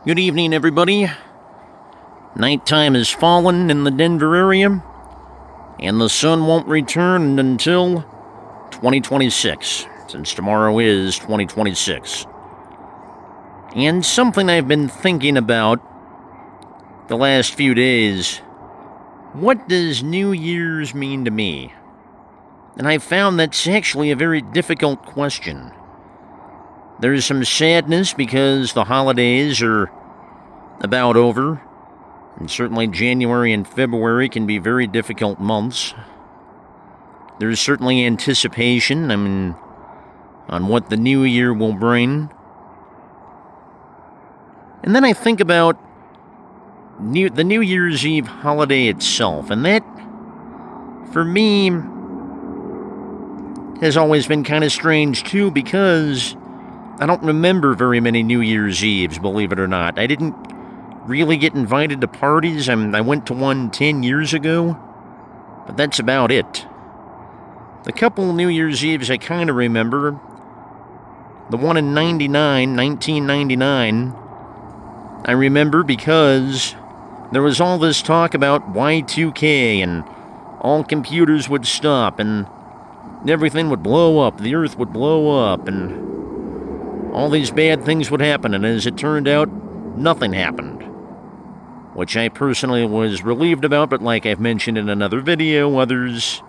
Good evening, everybody. Nighttime has fallen in the Denver area, and the sun won't return until 2026, since tomorrow is 2026. And something I've been thinking about the last few days, what does New Year's mean to me? And I found that's actually a very difficult question. There's some sadness because the holidays are about over, and certainly January and February can be very difficult months. There's certainly anticipation, on what the new year will bring. And then I think about the New Year's Eve holiday itself, and that, for me, has always been kind of strange too, because I don't remember very many New Year's Eves, believe it or not. I didn't really get invited to parties. I went to one 10 years ago, but that's about it. The couple New Year's Eves I kind of remember, the one in 1999, I remember because there was all this talk about Y2K, and all computers would stop, and everything would blow up, the earth would blow up, and all these bad things would happen, and as it turned out, nothing happened. Which I personally was relieved about, but like I've mentioned in another video, others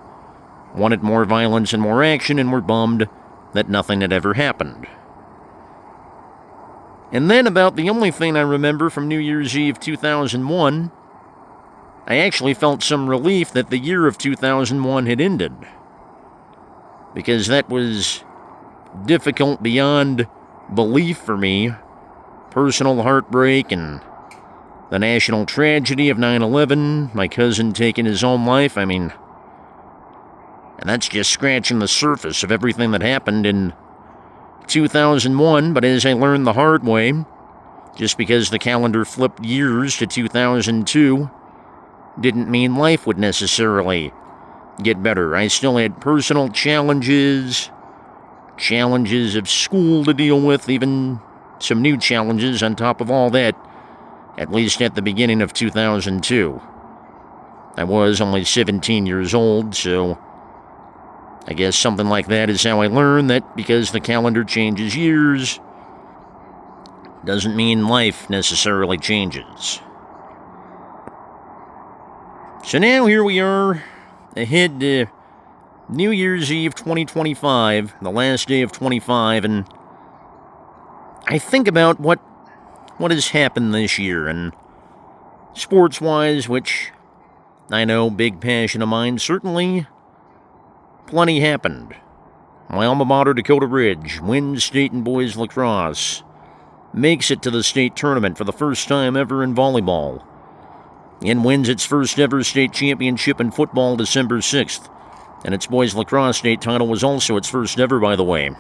wanted more violence and more action and were bummed that nothing had ever happened. And then about the only thing I remember from New Year's Eve 2001, I actually felt some relief that the year of 2001 had ended. Because that was difficult beyond belief for me. Personal heartbreak and the national tragedy of 9/11, my cousin taking his own life, and that's just scratching the surface of everything that happened in 2001, but as I learned the hard way, just because the calendar flipped years to 2002 didn't mean life would necessarily get better. I still had personal challenges of school to deal with, even some new challenges on top of all that, at least at the beginning of 2002. I was only 17 years old, so I guess something like that is how I learned that because the calendar changes years, doesn't mean life necessarily changes. So now here we are, ahead to New Year's Eve 2025, the last day of 25, and I think about what has happened this year, and sports-wise, which I know, big passion of mine, certainly plenty happened. My alma mater, Dakota Ridge, wins state and boys lacrosse, makes it to the state tournament for the first time ever in volleyball, and wins its first ever state championship in football December 6th. And its boys lacrosse state title was also its first ever, by the way.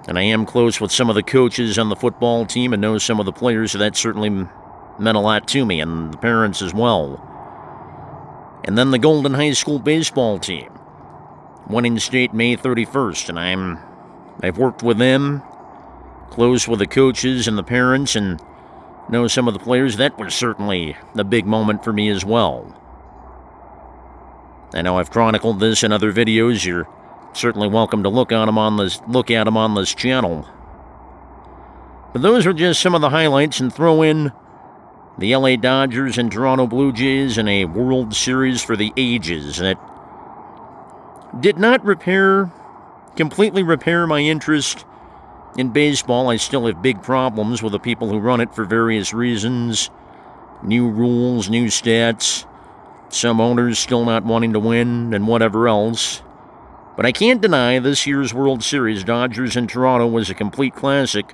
And I am close with some of the coaches on the football team and know some of the players, so that certainly meant a lot to me, and the parents as well. And then the Golden High School baseball team, winning state May 31st, and I've worked with them, close with the coaches and the parents, and know some of the players. That was certainly a big moment for me as well. I know I've chronicled this in other videos. You're certainly welcome to look at them on this channel. But those are just some of the highlights, and throw in the LA Dodgers and Toronto Blue Jays in a World Series for the ages that did not completely repair my interest in baseball. I still have big problems with the people who run it for various reasons. New rules, new stats, some owners still not wanting to win, and whatever else. But I can't deny this year's World Series, Dodgers and Toronto, was a complete classic.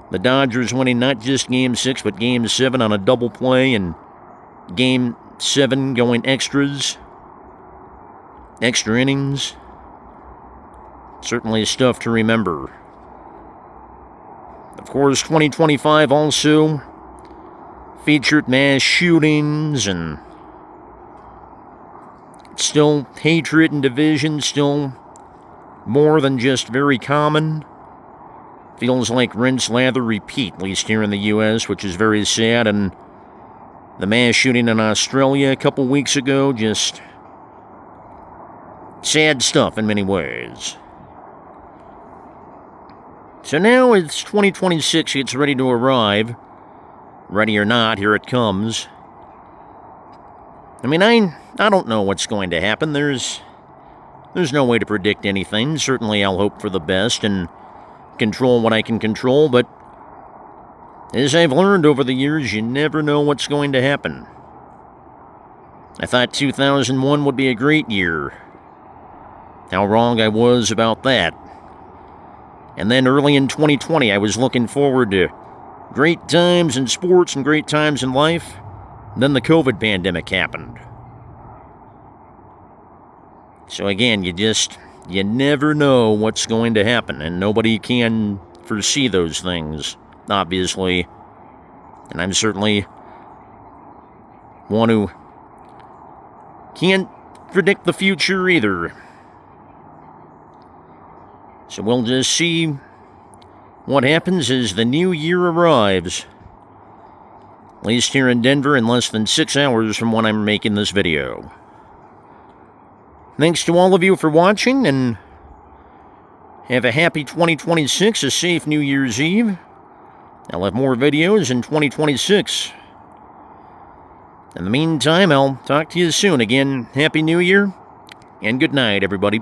The Dodgers winning not just Game 6, but Game 7 on a double play, and Game 7 going extra innings. Certainly stuff to remember. Of course, 2025 also featured mass shootings and still hatred and division, still more than just very common. Feels like rinse, lather, repeat, at least here in the U.S., which is very sad. And the mass shooting in Australia a couple weeks ago, just sad stuff in many ways. So now it's 2026, it's ready to arrive. Ready or not, here it comes. I mean, I don't know what's going to happen. There's no way to predict anything. Certainly I'll hope for the best and control what I can control, but as I've learned over the years, you never know what's going to happen. I thought 2001 would be a great year. How wrong I was about that. And then early in 2020, I was looking forward to great times in sports and great times in life. Then the COVID pandemic happened. So again, you never know what's going to happen, and nobody can foresee those things, obviously. And I'm certainly one who can't predict the future either. So we'll just see what happens as the new year arrives. At least here in Denver, in less than 6 hours from when I'm making this video. Thanks to all of you for watching, and have a happy 2026, a safe New Year's Eve. I'll have more videos in 2026. In the meantime, I'll talk to you soon. Again, Happy New Year, and good night, everybody.